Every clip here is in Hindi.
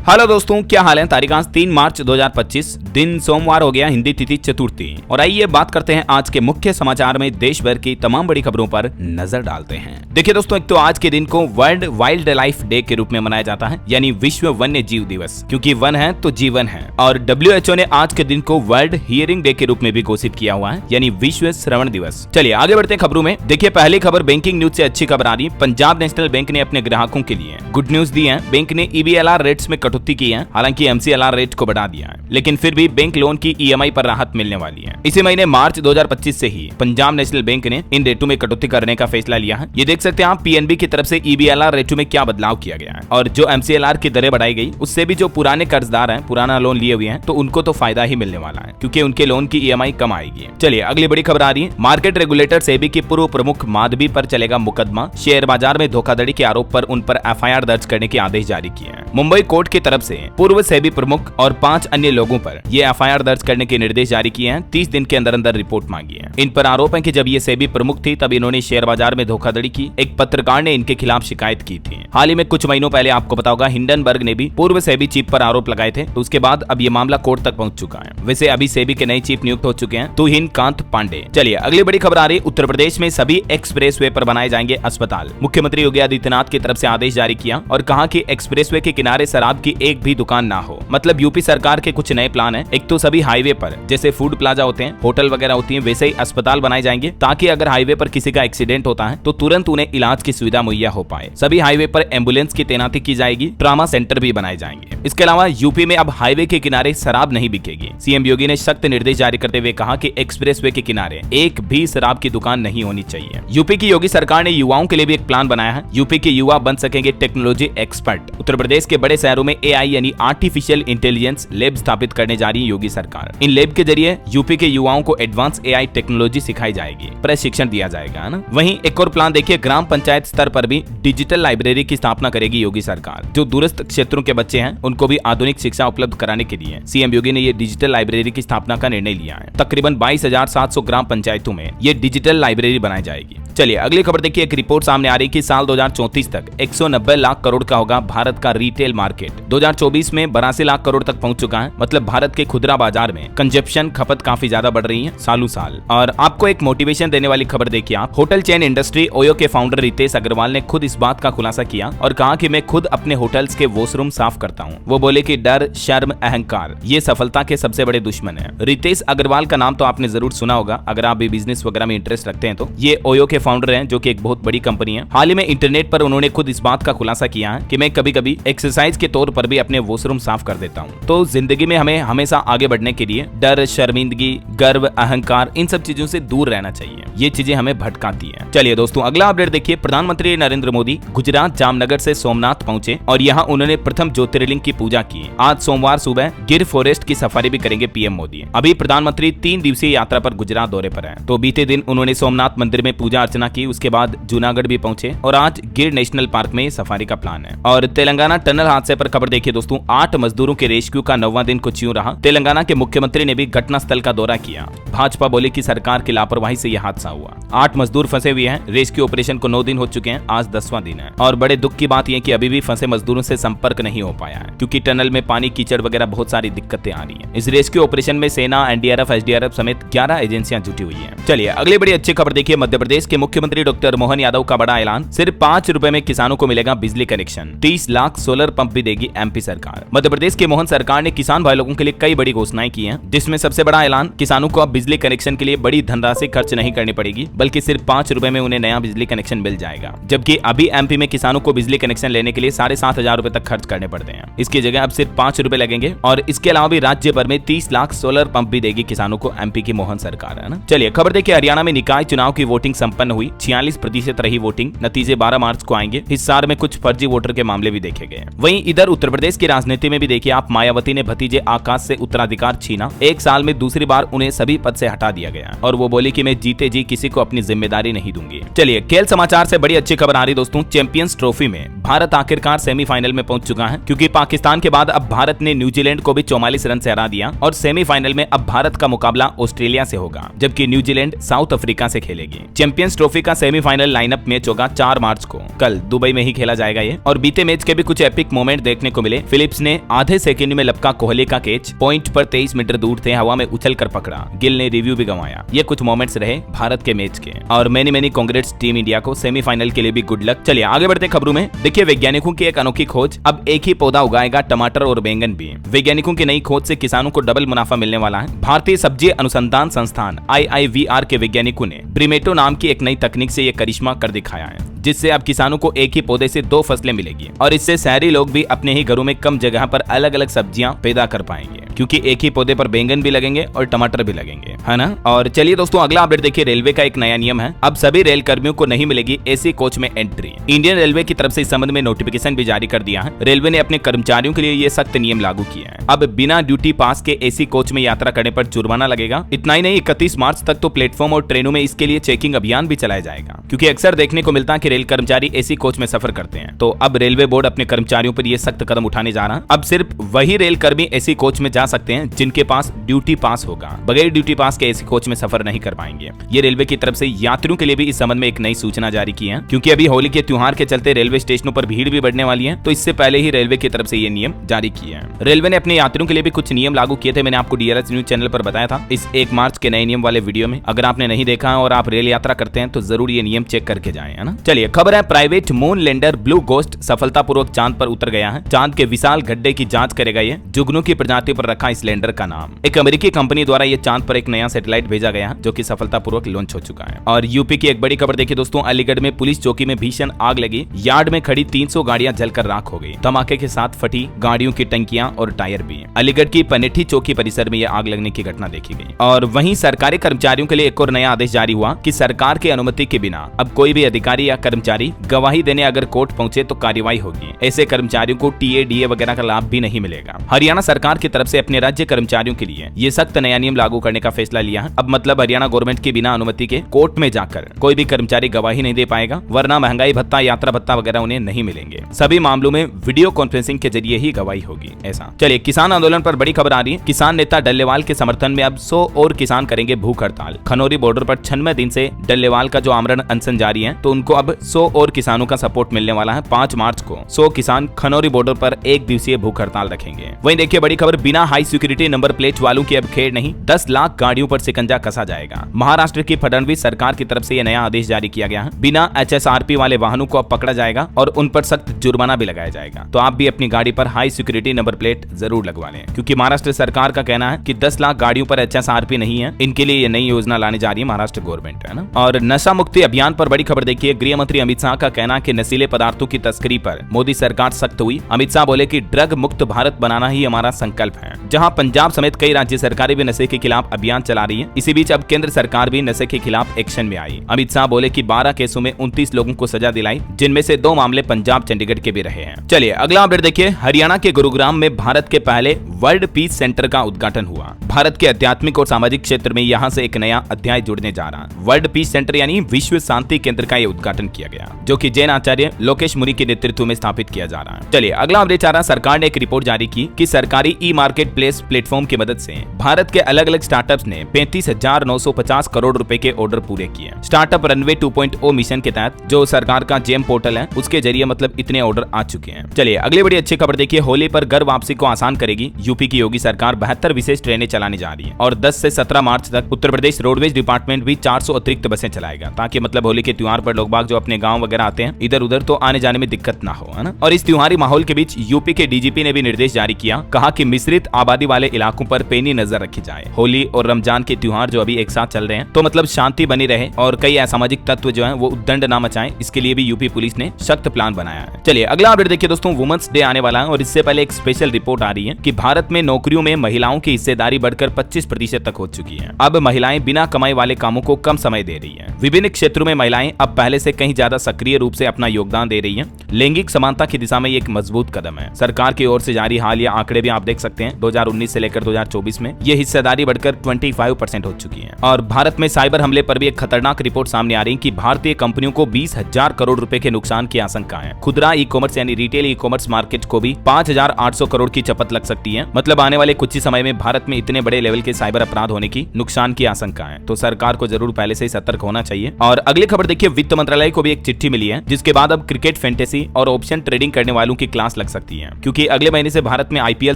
हेलो दोस्तों, क्या हाल है। तारीख आज 3 मार्च 2025, दिन सोमवार हो गया, हिंदी तिथि चतुर्थी। और आइए बात करते हैं आज के मुख्य समाचार में देश भर की तमाम बड़ी खबरों पर नजर डालते हैं। देखिए दोस्तों, एक तो आज के दिन को वर्ल्ड वाइल्ड लाइफ डे के रूप में मनाया जाता है, यानी विश्व वन्य जीव दिवस, क्योंकि वन है तो जीवन है। और WHO ने आज के दिन को वर्ल्ड हियरिंग डे के रूप में भी घोषित किया हुआ है, यानी विश्व श्रवण दिवस। चलिए आगे बढ़ते हैं खबरों में। देखिए पहली खबर बैंकिंग न्यूज से अच्छी खबर आ रही है। पंजाब नेशनल बैंक ने अपने ग्राहकों के लिए गुड न्यूज दी है। बैंक ने EBLR रेट्स में कटौती की है, हालांकि MCLR रेट को बढ़ा दिया है, लेकिन फिर भी बैंक लोन की EMI पर राहत मिलने वाली है। इसी महीने मार्च 2025 से ही पंजाब नेशनल बैंक ने इन रेटों में कटौती करने का फैसला लिया है। ये देख सकते हैं आप PNB की तरफ से EBLR रेटों में क्या बदलाव किया गया है, और जो MCLR की दरें बढ़ाई गई उससे भी जो पुराने कर्जदार हैं, पुराना लोन लिए हुए हैं, तो उनको तो फायदा ही मिलने वाला है, क्योंकि उनके लोन की EMI कम आएगी। चलिए अगली बड़ी खबर आ रही है। मार्केट रेगुलेटर सेबी की पूर्व प्रमुख माधवी पर चलेगा मुकदमा। शेयर बाजार में धोखाधड़ी के आरोप पर उन पर FIR दर्ज करने के आदेश जारी किए हैं। मुंबई कोर्ट की तरफ से पूर्व सेबी प्रमुख और 5 अन्य लोगों पर ये FIR दर्ज करने के निर्देश जारी किए हैं। 30 दिन के अंदर अंदर रिपोर्ट मांगी है। इन पर आरोप है कि जब ये सेबी प्रमुख थी तब इन्होंने शेयर बाजार में धोखाधड़ी की। एक पत्रकार ने इनके खिलाफ शिकायत की थी। हाल ही में कुछ महीनों पहले आपको पता होगा हिंडनबर्ग ने भी पूर्व सेबी चीफ पर आरोप लगाए थे, तो उसके बाद अब ये मामला कोर्ट तक पहुंच चुका है। वैसे अभी सेबी के नए चीफ नियुक्त हो चुके हैं, तुहिन कांत पांडे। चलिए अगली बड़ी खबर आ रही है। उत्तर प्रदेश में सभी एक्सप्रेसवे पर बनाए जाएंगे अस्पताल। मुख्यमंत्री योगी आदित्यनाथ की तरफ से आदेश जारी किया और कहा कि एक्सप्रेसवे के किनारे शराब की एक भी दुकान ना हो। मतलब यूपी सरकार के कुछ नए प्लान है। एक तो सभी हाईवे पर जैसे फूड प्लाजा होते हैं, होटल वगैरह होती है, वैसे ही अस्पताल बनाए जाएंगे, ताकि अगर हाईवे पर किसी का एक्सीडेंट होता है तो तुरंत उन्हें इलाज की सुविधा मुहैया हो पाए। सभी हाईवे पर एम्बुलेंस की तैनाती की जाएगी। ट्रॉमा सेंटर भी बनाए जाएंगे। इसके अलावा यूपी में अब हाईवे के किनारे शराब नहीं बिकेगी। CM योगी ने सख्त निर्देश जारी करते हुए कहा कि एक्सप्रेसवे के किनारे एक भी शराब की दुकान नहीं होनी चाहिए। यूपी की योगी सरकार ने युवाओं के लिए भी एक प्लान बनाया है। यूपी के युवा बन सकेंगे टेक्नोलॉजी एक्सपर्ट। उत्तर प्रदेश के बड़े शहरों में AI यानी आर्टिफिशियल इंटेलिजेंस लैब स्थापित करने जा रही है योगी सरकार। इन लैब के जरिए यूपी के युवाओं को एडवांस AI टेक्नोलॉजी सिखाई जाएगी, प्रशिक्षण दिया जाएगा, है ना। वहीं एक और प्लान देखिए, ग्राम पंचायत स्तर पर भी डिजिटल लाइब्रेरी की स्थापना करेगी योगी सरकार। जो दूरस्थ क्षेत्रों के बच्चे हैं उनको भी आधुनिक शिक्षा उपलब्ध कराने के लिए CM योगी ने ये डिजिटल लाइब्रेरी की स्थापना का निर्णय लिया है। तकरीबन 22,700 ग्राम पंचायतों में ये डिजिटल लाइब्रेरी बनाई जाएगी। चलिए अगली खबर देखिए। एक रिपोर्ट सामने आ रही है कि साल 2034 तक 190 लाख करोड़ का होगा भारत का रिटेल मार्केट। 2024 में 82 लाख करोड़ तक पहुंच चुका है। मतलब भारत के खुदरा बाजार में कंजप्शन खपत काफी ज्यादा बढ़ रही है सालों साल। और आपको एक मोटिवेशन देने वाली खबर देखिए आप। होटल चेन इंडस्ट्री ओयो के फाउंडर रितेश अग्रवाल ने खुद इस बात का खुलासा किया और कहा कि मैं खुद अपने होटल्स के वॉशरूम साफ करता हूँ। वो बोले कि डर, शर्म, अहंकार ये सफलता के सबसे बड़े दुश्मन है। रितेश अग्रवाल का नाम तो आपने जरूर सुना होगा अगर आप भी बिजनेस वगैरह में इंटरेस्ट रखते हैं तो। ये ओयो के फाउंडर हैं, जो कि एक बहुत बड़ी कंपनी है। हाल ही में इंटरनेट पर उन्होंने खुद इस बात का खुलासा किया है कि मैं कभी कभी एक्सरसाइज के तौर पर भी अपने वॉशरूम साफ कर देता हूँ। तो जिंदगी में हमें हमेशा आगे बढ़ने के लिए डर, शर्मिंदगी, गर्व, अहंकार इन सब चीजों से दूर रहना चाहिए। ये चीजें हमें भटकाती हैं। चलिए दोस्तों अगला अपडेट देखिए। प्रधानमंत्री नरेंद्र मोदी गुजरात जामनगर से सोमनाथ पहुंचे और यहाँ उन्होंने प्रथम ज्योतिर्लिंग की पूजा की। आज सोमवार सुबह गिर फॉरेस्ट की सफारी भी करेंगे PM मोदी। अभी प्रधानमंत्री 3 दिवसीय यात्रा पर गुजरात दौरे पर हैं। तो बीते दिन उन्होंने सोमनाथ मंदिर में पूजा अर्चना की, उसके बाद जूनागढ़ भी पहुंचे और आज गिर नेशनल पार्क में सफारी का प्लान है। और तेलंगाना टनल हादसे पर खबर देखिए दोस्तों। 8 मजदूरों के रेस्क्यू का 9वां दिन कुछ यूं रहा। तेलंगाना के मुख्यमंत्री ने भी घटनास्थल का दौरा किया। भाजपा बोले कि सरकार की लापरवाही से यह हादसा हुआ। 8 मजदूर फंसे हुए हैं। रेस्क्यू ऑपरेशन को 9 दिन हो चुके हैं, आज 10वां दिन है। और बड़े दुख की बात यह कि अभी भी फंसे मजदूरों से संपर्क नहीं हो पाया है, क्योंकि टनल में पानी, कीचड़ वगैरह बहुत सारी दिक्कतें आ रही हैं। इस रेस्क्यू ऑपरेशन में सेना, NDRF, SDRF समेत 11 एजेंसियां जुटी हुई हैं। चलिए अगली बड़ी अच्छी खबर देखिए। मध्य प्रदेश के मुख्यमंत्री डॉक्टर मोहन यादव का बड़ा ऐलान। सिर्फ 5 रुपए में किसानों को मिलेगा बिजली कनेक्शन। 30 लाख सोलर पंप भी देगी MP सरकार। मध्य प्रदेश के मोहन सरकार ने किसान भाई लोगों के लिए कई बड़ी घोषणाएं की हैं, जिसमें सबसे बड़ा ऐलान किसानों को अब बिजली कनेक्शन के लिए बड़ी धनराशि खर्च नहीं करनी पड़ेगी, बल्कि सिर्फ 5 रुपए में उन्हें नया बिजली कनेक्शन मिल जाएगा। जबकि अभी MP में किसानों को बिजली कनेक्शन लेने के लिए 7,500 रुपए तक खर्च करने पड़ते हैं। इसकी जगह अब सिर्फ 5 रुपए लगेंगे। और इसके अलावा भी राज्य भर में 30 लाख सोलर पंप भी देगी किसानों को MP की मोहन सरकार, है ना। चलिए खबर देखिए। हरियाणा में निकाय चुनाव की वोटिंग संपन्न हुई। 46% रही वोटिंग। नतीजे 12 मार्च को आएंगे। हिसार में कुछ फर्जी वोटर के मामले भी देखे गए। वहीं इधर उत्तर प्रदेश की राजनीति में भी देखिए आप। मायावती ने भतीजे आकाश से उत्तराधिकार छीना। 1 साल में दूसरी बार उन्हें सभी पद से हटा दिया गया और वो बोली कि मैं जीते जी किसी को अपनी जिम्मेदारी नहीं दूंगी। चलिए खेल समाचार से बड़ी अच्छी खबर आ रही दोस्तों। चैंपियंस ट्रॉफी में भारत आखिरकार सेमीफाइनल में पहुंच चुका है, क्योंकि पाकिस्तान के बाद अब भारत ने न्यूजीलैंड को भी 44 रन से हरा दिया। और सेमीफाइनल में अब भारत का मुकाबला ऑस्ट्रेलिया से होगा, जबकि न्यूजीलैंड साउथ अफ्रीका से खेलेगी। चैंपियंस ट्रॉफी का सेमीफाइनल लाइनअप मैच होगा 4 मार्च को। कल दुबई में ही खेला जाएगा ये। और बीते मैच के भी कुछ एपिक मोमेंट देखने को को मिले। फिलिप्स ने आधे सेकंड में लपका कोहली का कैच, पॉइंट पर 23 मीटर दूर थे, हवा में उछल कर पकड़ा। गिल ने रिव्यू भी गंवाया। ये कुछ मोमेंट्स रहे भारत के मैच के, और मैनी कांग्रेट्स टीम इंडिया को सेमीफाइनल के लिए भी गुड लक। चलिए आगे बढ़ते खबरों में। देखिए वैज्ञानिकों की एक अनोखी खोज, अब एक ही पौधा उगाएगा टमाटर और बैंगन भी। वैज्ञानिकों की नई खोज से किसानों को डबल मुनाफा मिलने वाला है। भारतीय सब्जी अनुसंधान संस्थान IIVR के वैज्ञानिकों ने ब्रिमेटो नाम की एक नई तकनीक से यह करिश्मा कर दिखाया है, जिससे अब किसानों को एक ही पौधे से 2 फसलें मिलेगी, और इससे शहरी लोग भी अपने ही घरों में कम जगह पर अलग अलग सब्जियां पैदा कर पाएंगे, क्योंकि एक ही पौधे पर बैंगन भी लगेंगे और टमाटर भी लगेंगे, है ना। और चलिए दोस्तों अगला अपडेट देखिए। रेलवे का एक नया नियम है, अब सभी रेल कर्मियों को नहीं मिलेगी एसी कोच में एंट्री। इंडियन रेलवे की तरफ से इस संबंध में नोटिफिकेशन भी जारी कर दिया है। रेलवे ने अपने कर्मचारियों के लिए ये सख्त नियम लागू किया है। अब बिना ड्यूटी पास के एसी कोच में यात्रा करने पर जुर्माना लगेगा। इतना ही नहीं, 31 मार्च तक तो प्लेटफॉर्म और ट्रेनों में इसके लिए चेकिंग अभियान भी चलाया जाएगा, क्योंकि अक्सर देखने को मिलता है कि रेल कर्मचारी एसी कोच में सफर करते हैं। तो अब रेलवे बोर्ड अपने कर्मचारियों पर यह सख्त कदम उठाने जा रहा है। अब सिर्फ वही रेल कर्मी एसी कोच में जा सकते हैं जिनके पास ड्यूटी पास होगा। बगैर ड्यूटी पास के एसी कोच में सफर नहीं कर पाएंगे। ये रेलवे की तरफ से यात्रियों के लिए भी इस संबंध में एक नई सूचना जारी की है, क्योंकि अभी होली के त्योहार के चलते रेलवे स्टेशनों पर भीड़ भी बढ़ने वाली है। तो इससे पहले ही रेलवे की तरफ से ये नियम जारी किए हैं। रेलवे ने अपने यात्रियों के लिए भी कुछ नियम लागू किए थे, मैंने आपको DRS न्यूज चैनल पर बताया था इस 1 मार्च के नए नियम वाले वीडियो में। अगर आपने नहीं देखा और आप रेल यात्रा करते हैं तो जरूर ये नियम चेक करके जाएं, है ना। चलिए खबर है, private moon lander blue ghost सफलतापूर्वक चांद पर उतर गया है। चांद के विशाल गड्ढे की जांच करेगा ये। जुगनू की प्रजाति पर रखा इस लैंडर का नाम। एक अमेरिकी कंपनी द्वारा ये चांद पर एक नया सैटेलाइट भेजा गया है, जो कि सफलतापूर्वक लॉन्च हो चुका है। और यूपी की एक बड़ी खबर देखिए दोस्तों, अलीगढ़ में पुलिस चौकी में भीषण आग लगी। यार्ड में खड़ी 300 गाड़ियां जलकर राख हो गई। धमाके के साथ फटी गाड़ियों की टंकियां और टायर भी। अलीगढ़ की पनेठी चौकी परिसर में यह आग लगने की घटना देखी गई। और वहीं सरकारी कर्मचारियों के लिए एक और नया आदेश जारी हुआ कि सरकार की अनुमति के बिना अब कोई भी अधिकारी या कर्मचारी गवाही देने अगर कोर्ट पहुंचे तो कार्रवाई होगी। ऐसे कर्मचारियों को TA DA वगैरह का लाभ भी नहीं मिलेगा। हरियाणा सरकार की तरफ से अपने राज्य कर्मचारियों के लिए ये सख्त नया नियम लागू करने का फैसला लिया है। अब मतलब हरियाणा गवर्नमेंट के बिना अनुमति के कोर्ट में जाकर कोई भी कर्मचारी गवाही नहीं दे पाएगा, वरना महंगाई भत्ता, यात्रा भत्ता वगैरह उन्हें नहीं मिलेंगे। सभी मामलों में वीडियो कॉन्फ्रेंसिंग के जरिए ही गवाही होगी। ऐसा। चलिए किसान आंदोलन पर बड़ी खबर आ रही है। किसान नेता डल्लेवाल के समर्थन में अब 100 और किसान करेंगे भूख हड़ताल। खनौरी बॉर्डर पर 96 दिन से डल्लेवाल का जो आमरण अनशन जारी है, तो उनको अब 100 और किसानों का सपोर्ट मिलने वाला है। 5 मार्च को 100 किसान खनौरी बॉर्डर पर 1 दिवसीय भूख हड़ताल रखेंगे। वहीं देखिए बड़ी खबर, बिना हाई सिक्योरिटी नंबर प्लेट वालों की अब खेड़ नहीं, 10 लाख गाड़ियों पर शिकंजा कसा जाएगा। महाराष्ट्र की फडणवीस सरकार की तरफ से यह नया आदेश जारी किया गया है। बिना HSRP वाले वाहनों को अब पकड़ा जाएगा और उन पर सख्त जुर्माना भी लगाया जाएगा। तो आप भी अपनी गाड़ी पर हाई सिक्योरिटी नंबर प्लेट जरूर लगवा लें, क्योंकि महाराष्ट्र सरकार का कहना है कि 10 लाख गाड़ियों पर HSRP नहीं है। इनके लिए ये नई योजना लाने जा रही है महाराष्ट्र गवर्नमेंट, है ना। और नशा मुक्ति अभियान पर बड़ी खबर देखिए। गृह मंत्री अमित शाह का कहना है कि नशीले पदार्थों की तस्करी पर मोदी सरकार सख्त हुई। अमित शाह बोले कि ड्रग मुक्त भारत बनाना ही हमारा संकल्प है। जहां पंजाब समेत कई राज्य सरकारें भी नशे के खिलाफ अभियान चला रही है। इसी बीच अब केंद्र सरकार भी नशे के खिलाफ एक्शन में आई। अमित शाह बोले कि 12 केसों में 29 लोगों को सजा दिलाई, जिनमें से 2 मामले पंजाब चंडीगढ़ के भी रहे हैं। चलिए अगला अपडेट देखिए। हरियाणा के गुरुग्राम में भारत के पहले वर्ल्ड पीस सेंटर का उद्घाटन हुआ। भारत के आध्यात्मिक और सामाजिक क्षेत्र में यहां से एक नया अध्याय जुड़ने जा रहा है। वर्ल्ड पीस सेंटर यानी विश्व शांति केंद्र का ये उद्घाटन किया गया, जो कि जैन आचार्य लोकेश मुनि के नेतृत्व में स्थापित किया जा रहा है। चलिए अगला अपडेट आ रहा है। सरकार ने एक रिपोर्ट जारी की कि सरकारी ई-मार्केट प्लेस प्लेटफॉर्म की मदद से भारत के अलग अलग स्टार्टअप्स ने 35,950 करोड़ रुपए के ऑर्डर पूरे किए। स्टार्टअप रनवे 2.0 मिशन के तहत जो सरकार का जेम पोर्टल है, उसके जरिए मतलब इतने ऑर्डर आ चुके हैं। चलिए अगली बड़ी अच्छी खबर देखिए। होली पर घर वापसी को आसान करेगी यूपी की योगी सरकार। 72 विशेष ट्रेनें चलाने जा रही है और 10 से 17 मार्च तक उत्तर प्रदेश रोडवेज डिपार्टमेंट भी 400 अतिरिक्त बसें चलाएगा, ताकि मतलब होली के त्योहार पर लोग बाग जो अपने गाँव वगैरह आते हैं इधर उधर, तो आने जाने में दिक्कत ना हो, है ना। और इस त्योहारी माहौल के बीच यूपी के DGP ने भी निर्देश जारी किया। कहा कि मिश्रित आबादी वाले इलाकों पर पैनी नजर रखी जाए। होली और रमजान के त्योहार जो अभी एक साथ चल रहे हैं, तो मतलब शांति बनी रहे और कई असामाजिक तत्व जो है वो उद्दंड ना मचाएं, इसके लिए भी यूपी पुलिस ने सख्त प्लान बनाया है। चलिए अगला अपडेट देखिए दोस्तों। वुमेन्स डे आने वाला है और इससे पहले एक स्पेशल रिपोर्ट आ रही है कि भारत में नौकरियों में महिलाओं की हिस्सेदारी बढ़कर 25% तक हो चुकी है। अब महिलाएं बिना कमाई वाले कामों को कम समय दे रही है। विभिन्न क्षेत्रों में महिलाएं अब पहले से कहीं ज्यादा सक्रिय रूप से अपना योगदान दे रही है। लैंगिक समानता की दिशा में एक मजबूत कदम है। सरकार की ओर से जारी हालिया आंकड़े भी आप देख सकते हैं। 2019 से लेकर 2024 में ये हिस्सेदारी बढ़कर 25% हो चुकी है। और भारत में साइबर हमले पर भी एक खतरनाक रिपोर्ट सामने आ रही है कि भारतीय कंपनियों को 20,000 करोड़ रुपए के नुकसान की आशंका है। खुदरा ई कॉमर्स यानी रिटेल ई कॉमर्स मार्केट को भी 5,800 करोड़ की चपत लग सकती है। मतलब आने वाले कुछ ही समय में भारत में इतने बड़े लेवल के साइबर अपराध होने की नुकसान की आशंका है। तो सरकार को जरूर पहले से ही सतर्क होना चाहिए। और अगली खबर देखिए, वित्त मंत्रालय को भी एक चिट्ठी मिली है, जिसके बाद अब क्रिकेट, फैंटेसी और ऑप्शन ट्रेडिंग करने वालों की क्लास लग सकती है, क्योंकि अगले महीने से भारत में आईपीएल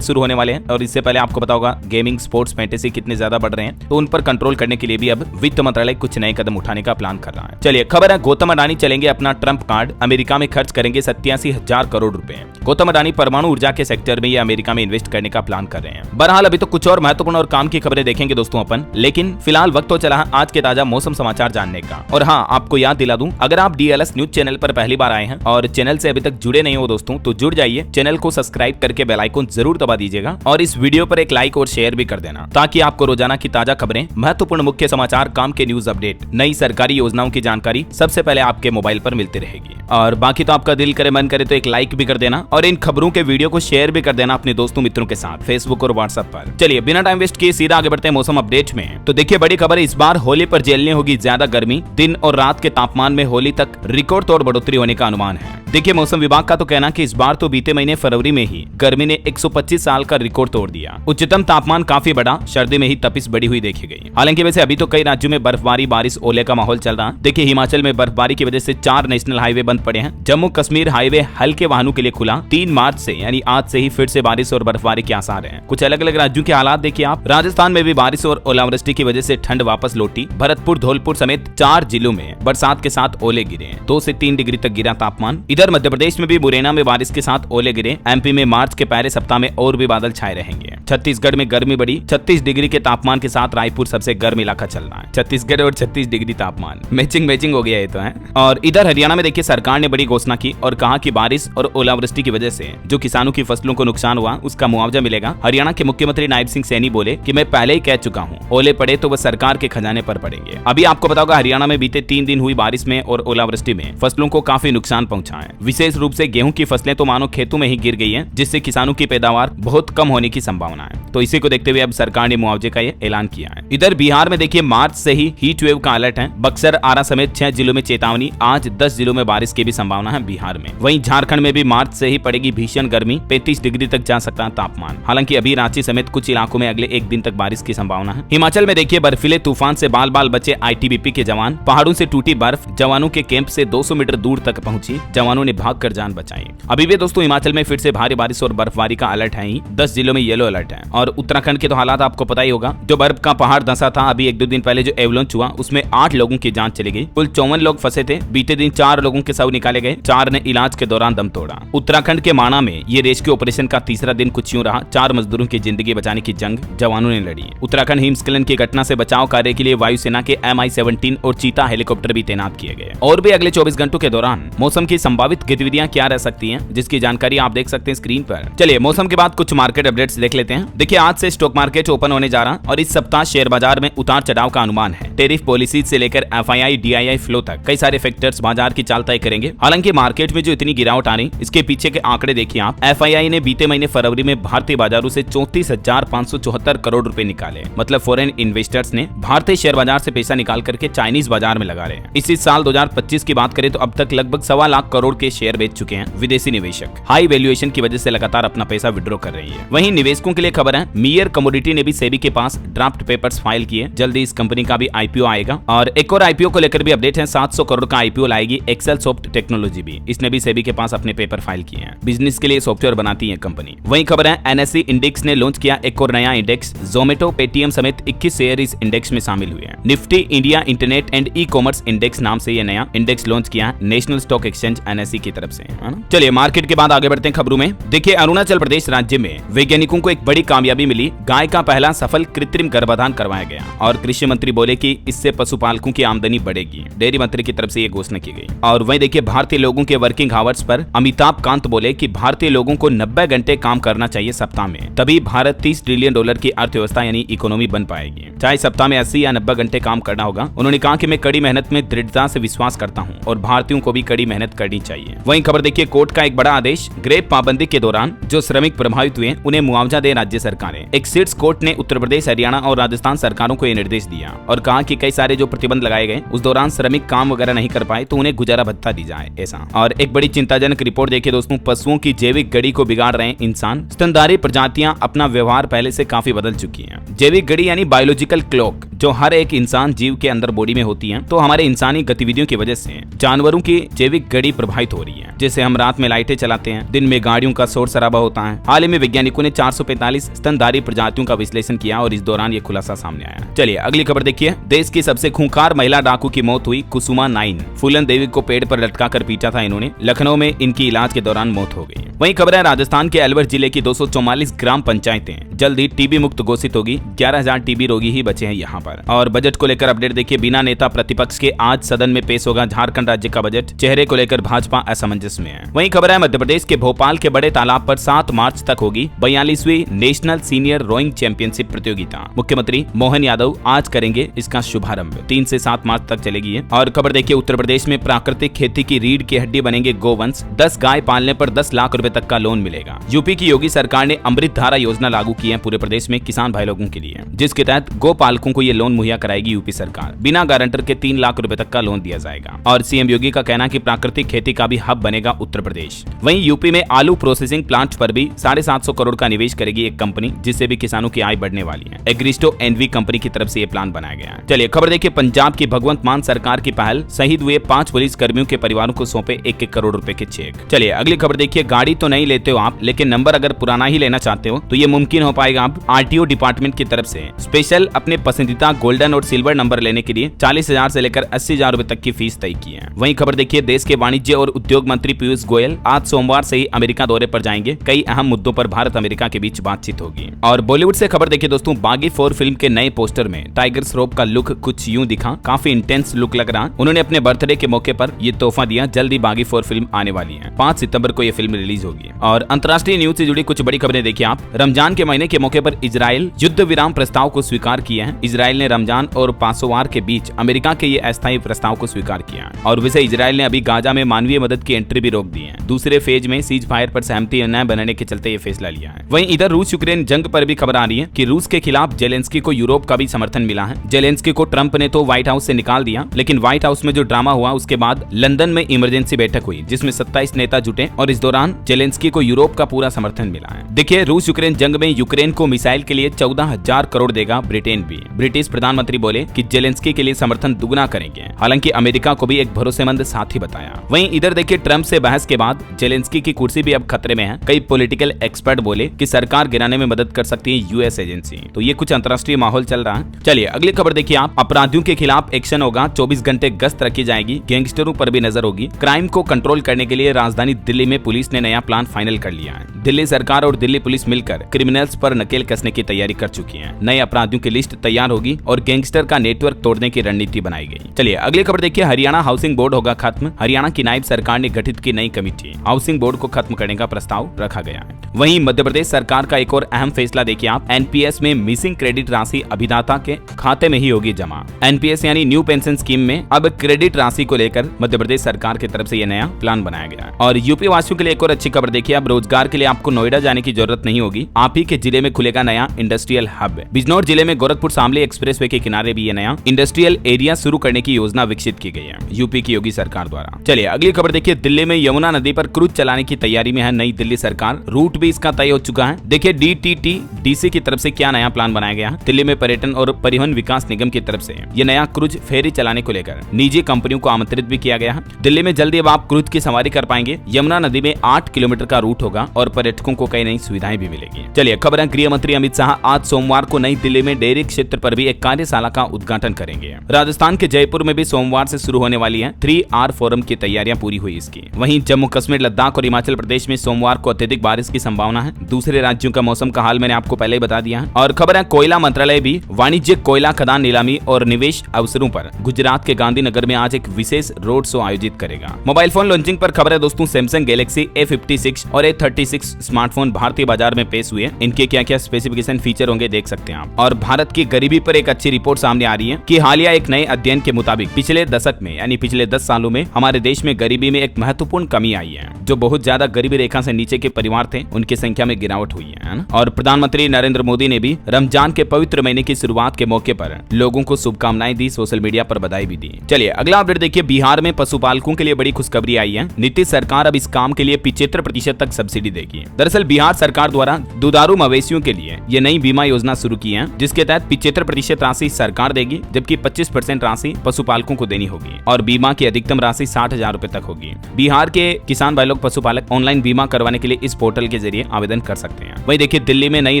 शुरू होने वाले हैं। और इससे पहले आपको पता होगा गेमिंग, स्पोर्ट्स, फैंटेसी कितने ज्यादा बढ़ रहे हैं, तो उन पर कंट्रोल करने के लिए भी अब वित्त मंत्रालय कुछ नए कदम उठाने का प्लान कर रहा है। चलिए खबर है, गौतम अडानी चलेंगे अपना ट्रंप कार्ड, अमेरिका में खर्च करेंगे 87,000 करोड़ रुपए। गौतम अडानी परमाणु ऊर्जा के सेक्टर में ये अमेरिका में इन्वेस्ट करने का प्लान कर रहे हैं। बहरहाल अभी तो कुछ और महत्वपूर्ण और काम की खबरें देखेंगे दोस्तों अपन, लेकिन फिलहाल वक्त तो चला है आज के ताजा मौसम समाचार जानने का। और हाँ, आपको याद दिला दूं, अगर आप डीएलएस न्यूज चैनल पर पहली बार आए हैं और चैनल से अभी तक जुड़े नहीं हो दोस्तों, तो जुड़ जाइए, चैनल को सब्सक्राइब करके बेल आइकन जरूर दबा दीजिएगा और इस वीडियो पर एक लाइक और शेयर भी कर देना, ताकि आपको रोजाना की ताजा खबरें, महत्वपूर्ण मुख्य समाचार, काम के न्यूज अपडेट, नई सरकारी योजनाओं की जानकारी सबसे पहले आपके मोबाइल पर मिलती रहेगी। और बाकी तो आपका दिल करे मन करे तो एक लाइक भी कर देना और इन खबरों के वीडियो को शेयर भी कर देना अपने दोस्तों मित्रों के साथ फेसबुक और व्हाट्सएप पर। चलिए बिना टाइम वेस्ट किए सीधा आगे बढ़ते हैं मौसम अपडेट में। तो देखिए बड़ी खबर, इस बार होली पर झेलनी होगी ज्यादा गर्मी, दिन और रात के तापमान में होली तक रिकॉर्ड तोड़ बढ़ोतरी होने का अनुमान है। देखिए मौसम विभाग का तो कहना कि इस बार तो बीते महीने फरवरी में ही गर्मी ने 125 साल का रिकॉर्ड तोड़ दिया। उच्चतम तापमान काफी बढ़ा, सर्दी में ही तपिश बढ़ी हुई देखी गई। हालांकि वैसे अभी तो कई राज्यों में बर्फबारी, बारिश, ओले का माहौल चल रहा है। देखिए हिमाचल में बर्फबारी की वजह से 4 नेशनल हाईवे बंद पड़े हैं। जम्मू कश्मीर हाईवे हल्के वाहनों के लिए खुला। 3 मार्च से यानी आज से ही फिर से बारिश और बर्फबारी के आसार हैं। कुछ अलग अलग राज्यों के हालात देखिए आप। राजस्थान में भी बारिश और ओलावृष्टि की वजह से ठंड वापस लौटी। भरतपुर, धौलपुर समेत 4 जिलों में बरसात के साथ ओले गिरे। 2 से 3 डिग्री तक गिरा तापमान। इधर मध्य प्रदेश में भी मुरैना में बारिश के साथ ओले गिरे। एमपी में मार्च के पहले सप्ताह में और भी बादल छाए रहेंगे। छत्तीसगढ़ में गर्मी बढ़ी। 36 डिग्री के तापमान के साथ रायपुर सबसे गर्म इलाका चल रहा है। छत्तीसगढ़ और 36 डिग्री तापमान, मैचिंग हो गया ये तो है। और इधर हरियाणा में देखिए सरकार ने बड़ी घोषणा की और कहा कि बारिश और ओलावृष्टि की वजह से जो किसानों की फसलों को नुकसान हुआ उसका मुआवजा मिलेगा। हरियाणा के मुख्यमंत्री नायब सिंह सैनी बोले कि मैं पहले ही कह चुका हूँ, ओले पड़े तो वह सरकार के खजाने पर पड़ेंगे। अभी आपको पता होगा हरियाणा में बीते 3 दिन हुई बारिश में और ओलावृष्टि में फसलों को काफी नुकसान पहुंचा है। विशेष रूप से गेहूं की फसलें तो मानो खेतों में ही गिर गई है, जिससे किसानों की पैदावार बहुत कम होने की संभावना है। तो इसी को देखते हुए अब सरकार ने मुआवजे का ये ऐलान किया है। इधर बिहार में देखिए मार्च से ही हीट वेव का अलर्ट है। बक्सर, आरा समेत 6 जिलों में चेतावनी। आज 10 जिलों में बारिश की भी संभावना है बिहार में। वहीं झारखंड में भी मार्च से ही पड़ेगी भीषण गर्मी। 35 डिग्री तक जा सकता है तापमान। हालांकि अभी रांची समेत कुछ इलाकों में अगले 1 दिन तक बारिश की संभावना है। हिमाचल में देखिए बर्फीले तूफान से बाल बाल बचे आईटीबीपी के जवान। पहाड़ों से टूटी बर्फ जवानों के कैंप से 200 मीटर दूर तक पहुंची। जवानों ने भागकर जान बचाई। अभी भी दोस्तों हिमाचल में फिर से भारी बारिश और बर्फबारी का अलर्ट है। 10 जिलों में येलो अलर्ट है। और उत्तराखंड के तो हालात आपको पता ही होगा। जो बर्फ का पहाड़ धंसा था अभी 1-2 दिन पहले जो एवलांच हुआ उसमें 8 लोगों की जान चली गई। कुल 54 लोग फंसे थे। बीते दिन 4 लोगों के शव निकाले गए। 4 ने इलाज के दौरान दम तोड़ा। उत्तराखंड के माणा में ये रेस्क्यू ऑपरेशन का तीसरा दिन कुछ यूं रहा। 4 मजदूरों की जिंदगी बचाने की जंग जवानों ने लड़ी। उत्तराखंड हिमस्खलन की घटना से बचाव कार्य के लिए वायुसेना के MI-17 और चीता हेलीकॉप्टर भी तैनात किए गए। और भी अगले 24 घंटों के दौरान मौसम की संभावित गतिविधियां क्या रह सकती हैं, जिसकी जानकारी आप देख सकते हैं स्क्रीन पर। चलिए मौसम के बाद कुछ मार्केट अपडेट्स देख लेते हैं। देखिए आज से स्टॉक मार्केट ओपन होने जा रहा और इस सप्ताह शेयर बाजार में उतार चढ़ाव का अनुमान है। टैरिफ पॉलिसीज से लेकर FII DII फ्लो तक कई सारे फैक्टर्स बाजार की चाल तय करेंगे। हालांकि मार्केट में जो इतनी गिरावट आ रही इसके पीछे के आंकड़े देखिए आप। FII ने बीते महीने फरवरी में भारतीय बाजारों से 34,574 करोड़ रुपए निकाले। मतलब फॉरेन इन्वेस्टर्स ने भारतीय शेयर बाजार से पैसा निकाल करके चाइनीज बाजार में लगा रहे हैं। इसी साल 2025 की बात करें तो अब तक लगभग 1.25 लाख करोड़ के शेयर बेच चुके हैं विदेशी निवेशक। हाई वैल्यूएशन की वजह से लगातार अपना पैसा विड्रॉ कर रही है। वहीं निवेशकों के लिए खबर है, मियर कमोडिटी ने भी सेबी के पास ड्राफ्ट पेपर्स फाइल किए। जल्दी इस कंपनी का भी IPO आएगा। और एक और IPO को लेकर भी अपडेट है। 700 करोड़ का IPO लाएगी एक्सेल सॉफ्ट टेक्नोलॉजी भी। इसने भी सेबी के पास अपने पेपर फाइल किए हैं। बिजनेस के लिए सॉफ्टवेयर बनाती है कंपनी। वहीं खबर है NSE इंडेक्स ने लॉन्च किया एक और नया इंडेक्स। जोमेटो, पेटीएम समेत 21 शेयर इस इंडेक्स में शामिल हुए हैं। Nifty India internet and e commerce index नाम से यह नया इंडेक्स लॉन्च किया है नेशनल स्टॉक एक्सचेंज NSE की तरफ से। चलिए मार्केट के बाद आगे बढ़ते हैं खबरों में। देखिए अरुणाचल प्रदेश राज्य में वैज्ञानिकों को एक बड़ी कामयाबी मिली। गाय का पहला सफल कृत्रिम गर्भाधान करवाया गया और कृषि मंत्री बोले कि इससे पशुपालकों की आमदनी बढ़ेगी। डेयरी मंत्री की तरफ से यह घोषणा की गई। और वहीं देखिए भारतीय लोगों के working hours per Amitabh Kant बोले कि भारतीय लोगों को 90 घंटे काम करना चाहिए सप्ताह में, तभी भारत $30 ट्रिलियन की अर्थव्यवस्था यानी इकोनॉमी बन पाएगी। चाहे सप्ताह में 80 या 90 घंटे काम करना होगा। उन्होंने कहा कि मैं कड़ी मेहनत में दृढ़ता से विश्वास करता हूं और भारतीयों को भी कड़ी मेहनत करनी चाहिए। वहीं खबर देखिए, कोर्ट का एक बड़ा आदेश, ग्रेप पाबंदी के दौरान जो श्रमिक प्रभावित हुए उन्हें मुआवजा दे राज्य सरकारें। एक शीर्ष कोर्ट ने उत्तर प्रदेश, हरियाणा और राजस्थान सरकारों को यह निर्देश दिया और कहा कि कई सारे जो प्रतिबंध लगाए गए उस दौरान श्रमिक काम वगैरह नहीं कर पाए तो उन्हें गुजारा भत्ता दी जाए ऐसा। और एक बड़ी चिंताजनक रिपोर्ट देखिए दोस्तों, पशुओं की जैविक गड़ी को बिगाड़ रहे हैं इंसान। स्तनधारी प्रजातियां अपना व्यवहार पहले से काफी बदल चुकी हैं। जैविक गड़ी यानी बायोलॉजिकल क्लॉक जो हर एक इंसान जीव के अंदर बॉडी में होती है, तो हमारे इंसानी गतिविधियों की वजह से जानवरों की जैविक गड़ी प्रभावित हो रही है। जैसे हम रात में लाइटें चलाते हैं, दिन में गाड़ियों का शोर शराबा होता है। हाल ही में वैज्ञानिकों ने 445 स्तनधारी प्रजातियों का विश्लेषण किया और इस दौरान ये खुलासा सामने आया। चलिए अगली खबर देखिए, देश की सबसे खूंखार महिला डाकू की मौत हुई। कुसुमा 9 फूलन देवी को पेड़ पर लटकाकर पीटा था इन्होंने। लखनऊ में इनकी इलाज के दौरान मौत हो गई। वहीं खबर है, राजस्थान के अलवर जिले की 244 ग्राम पंचायतें जल्द ही टीबी मुक्त घोषित होगी। 11,000 टीबी रोगी ही बचे हैं यहाँ पर। और बजट को लेकर अपडेट देखिए, बिना नेता प्रतिपक्ष के आज सदन में पेश होगा झारखंड राज्य का बजट। चेहरे को लेकर भाजपा असमंजस में है। वहीं खबर है, मध्य प्रदेश के भोपाल के बड़े तालाब पर 7 मार्च तक होगी 42वीं नेशनल सीनियर रोइंग चैंपियनशिप प्रतियोगिता। मुख्यमंत्री मोहन यादव आज करेंगे इसका शुभारंभ। 3 से 7 मार्च तक चलेगी। और खबर देखिए, उत्तर प्रदेश में प्राकृतिक खेती की रीढ़ की हड्डी बनेंगे गोवंश। 10 गाय पालने पर 10 लाख रुपए तक का लोन मिलेगा। यूपी की योगी सरकार ने अमृत धारा योजना लागू की है पूरे प्रदेश में किसान भाई लोगों के लिए, जिसके तहत गो पालकों को ये लोन मुहैया कराएगी यूपी सरकार। बिना गारंटर के 3 लाख रुपए तक का लोन दिया जाएगा। और सीएम योगी का कहना कि प्राकृतिक खेती का भी हब बनेगा उत्तर प्रदेश। वहीं यूपी में आलू प्रोसेसिंग प्लांट पर भी 750 करोड़ का निवेश करेगी एक कंपनी, जिससे भी किसानों की आय बढ़ने वाली है। एग्रिस्टो एनवी कंपनी की तरफ से ये प्लान बनाया गया है। चलिए खबर देखिए, पंजाब की भगवंत मान सरकार की पहल, शहीद हुए 5 पुलिस कर्मियों के परिवारों को सौंपे 1-1 करोड़ रुपए के चेक। चलिए अगली खबर देखिए, गाड़ी तो नहीं लेते हो आप, लेकिन नंबर अगर पुराना ही लेना चाहते हो तो ये मुमकिन हो पाएगा। अब आरटीओ डिपार्टमेंट की तरफ से स्पेशल अपने पसंदीदा गोल्डन और सिल्वर नंबर लेने के लिए 40,000 से लेकर 80,000 रुपए तक की फीस तय की है। वहीं खबर देखिए, देश के वाणिज्य और उद्योग मंत्री पीयूष गोयल आज सोमवार से ही अमेरिका दौरे पर जाएंगे। कई अहम मुद्दों पर भारत अमेरिका के बीच बातचीत होगी। और बॉलीवुड से खबर देखिए दोस्तों, बागी 4 फिल्म के नए पोस्टर में टाइगर श्रॉफ का लुक कुछ यूं दिखा, काफी इंटेंस लुक लग रहा। उन्होंने अपने बर्थडे के मौके पर ये तोहफा दिया। जल्दी बागी 4 फिल्म आने वाली है। 5 सितंबर को ये फिल्म रिलीज होगी। और अंतर्राष्ट्रीय न्यूज से जुड़ी कुछ बड़ी खबरें देखिए आप। रमजान के महीने के मौके पर इजराइल युद्ध विराम प्रस्ताव को स्वीकार किया है। इजराइल ने रमजान और पासोवार के बीच अमेरिका के ये अस्थायी प्रस्ताव को स्वीकार किया। और वैसे इजराइल ने अभी गाजा में मानवीय मदद की एंट्री भी रोक दी है। दूसरे फेज में सीज फायर पर सहमति न बनने के चलते ये फैसला लिया है। वहीं इधर रूस यूक्रेन जंग पर भी खबर आ रही है कि रूस के खिलाफ जेलेंस्की को यूरोप का भी समर्थन मिला है। जेलेंस्की को ट्रंप ने तो व्हाइट हाउस से निकाल दिया, लेकिन व्हाइट हाउस में जो ड्रामा हुआ उसके बाद लंदन में इमरजेंसी बैठक हुई, जिसमें 27 नेता जुटे और इस दौरान जेलेंस्की को यूरोप का पूरा समर्थन मिला है। देखिए, रूस यूक्रेन जंग में यूक्रेन को मिसाइल के लिए 14,000 करोड़ देगा ब्रिटेन भी। ब्रिटिश प्रधानमंत्री बोले कि जेलेंस्की के लिए समर्थन दुगना करेंगे। हालांकि अमेरिका को भी एक भरोसेमंद साथी बताया। वहीं इधर देखिए, ट्रंप से बहस के बाद जेलेंस्की की कुर्सी भी अब खतरे में है। कई पॉलिटिकल एक्सपर्ट बोले कि सरकार गिराने में मदद कर सकती है यूएस एजेंसी। तो ये कुछ अंतर्राष्ट्रीय माहौल चल रहा है। चलिए अगली खबर देखिए आप। अपराधियों के खिलाफ एक्शन होगा, 24 घंटे गश्त रखी जाएगी, गैंगस्टरों पर भी नजर होगी। क्राइम को कंट्रोल करने के लिए राजधानी दिल्ली में पुलिस ने नया प्लान फाइनल कर लिया है। दिल्ली सरकार और दिल्ली पुलिस मिलकर क्रिमिनल्स पर नकेल कसने की तैयारी कर चुकी है। नए अपराधियों की लिस्ट तैयार होगी और गैंगस्टर का नेटवर्क तोड़ने की रणनीति बनाई गई। चलिए अगली खबर देखिए, हरियाणा हाउसिंग बोर्ड होगा खत्म। हरियाणा की नायब सरकार ने गठित की नई कमेटी, हाउसिंग बोर्ड को खत्म करने का प्रस्ताव रखा गया है। वहीं मध्य प्रदेश सरकार का एक और अहम फैसला देखिए आप। एनपीएस में मिसिंग क्रेडिट राशि अभिदाता के खाते में ही होगी जमा। एनपीएस यानी न्यू पेंशन स्कीम में अब क्रेडिट राशि को लेकर मध्य प्रदेश सरकार की तरफ से यह नया प्लान बनाया गया है। और यूपी वासियों के लिए एक और अच्छी खबर देखिए, अब रोजगार के लिए आपको नोएडा जाने की जरूरत नहीं होगी। आप ही के जिले में खुलेगा नया इंडस्ट्रियल हब। बिजनौर जिले में गोरखपुर शामली एक्सप्रेसवे के किनारे भी ये नया इंडस्ट्रियल एरिया शुरू करने की योजना विकसित की गई है यूपी की योगी सरकार द्वारा। चलिए अगली खबर देखिए, दिल्ली में यमुना नदी पर क्रूज चलाने की तैयारी में है नई दिल्ली सरकार। रूट भी इसका तय हो चुका है। देखिए DTTDC की तरफ से क्या नया प्लान बनाया गया है। दिल्ली में पर्यटन और परिवहन विकास निगम की तरफ से ये नया क्रूज फेरी चलाने को लेकर निजी कंपनियों को आमंत्रित भी किया गया है। दिल्ली में जल्दी अब आप क्रूज की सवारी कर पाएंगे। यमुना नदी में 8 किलोमीटर का रूट होगा और पर्यटकों को कई नई सुविधाएं भी मिलेगी। चलिए खबर है, गृह मंत्री अमित शाह आज सोमवार को नई दिल्ली में डेयरी क्षेत्र पर भी एक कार्यशाला का उद्घाटन करेंगे। राजस्थान के जयपुर में भी सोमवार से शुरू होने वाली है 3R फोरम की तैयारियां पूरी हुई इसकी। वहीं जम्मू कश्मीर, लद्दाख और हिमाचल प्रदेश में सोमवार को अत्यधिक बारिश की संभावना है। दूसरे राज्यों का मौसम का हाल मैंने आपको पहले ही बता दिया है। और खबर है, कोयला मंत्रालय भी वाणिज्यिक कोयला खदान नीलामी और निवेश अवसरों पर गुजरात के गांधीनगर में आज एक विशेष रोड शो आयोजित करेगा। मोबाइल फोन लॉन्चिंग पर खबर है दोस्तों, सैमसंग गैलेक्सी A56 और A36 स्मार्टफोन भारतीय बाजार में पेश हुए। इनके क्या क्या स्पेसिफिकेशन फीचर होंगे देख सकते हैं आप। और भारत की गरीबी पर एक एक अच्छी रिपोर्ट सामने आ रही है कि हालिया एक नए अध्ययन के मुताबिक पिछले दशक में यानी पिछले 10 सालों में हमारे देश में गरीबी में एक महत्वपूर्ण कमी आई है। जो बहुत ज्यादा गरीबी रेखा से नीचे के परिवार थे उनकी संख्या में गिरावट हुई है ना। और प्रधानमंत्री नरेंद्र मोदी ने भी रमजान के पवित्र महीने की शुरुआत के मौके पर लोगों को शुभकामनाएं दी, सोशल मीडिया पर बधाई भी दी। चलिए अगला अपडेट देखिए, बिहार में पशुपालकों के लिए बड़ी खुशखबरी आई है। नीतीश सरकार अब इस काम के लिए 75% तक सब्सिडी देगी। दरअसल बिहार सरकार द्वारा दुधारू मवेशियों के लिए ये नई बीमा योजना शुरू की है, जिसके तहत 75% राशि सरकार देगी, जबकि 25% राशि पशुपालकों को देनी होगी और बीमा की अधिकतम राशि 60,000 रुपए तक होगी। बिहार के किसान भाई लोग पशुपालक ऑनलाइन बीमा करवाने के लिए इस पोर्टल के जरिए आवेदन कर सकते हैं। वहीं देखिए दिल्ली में नई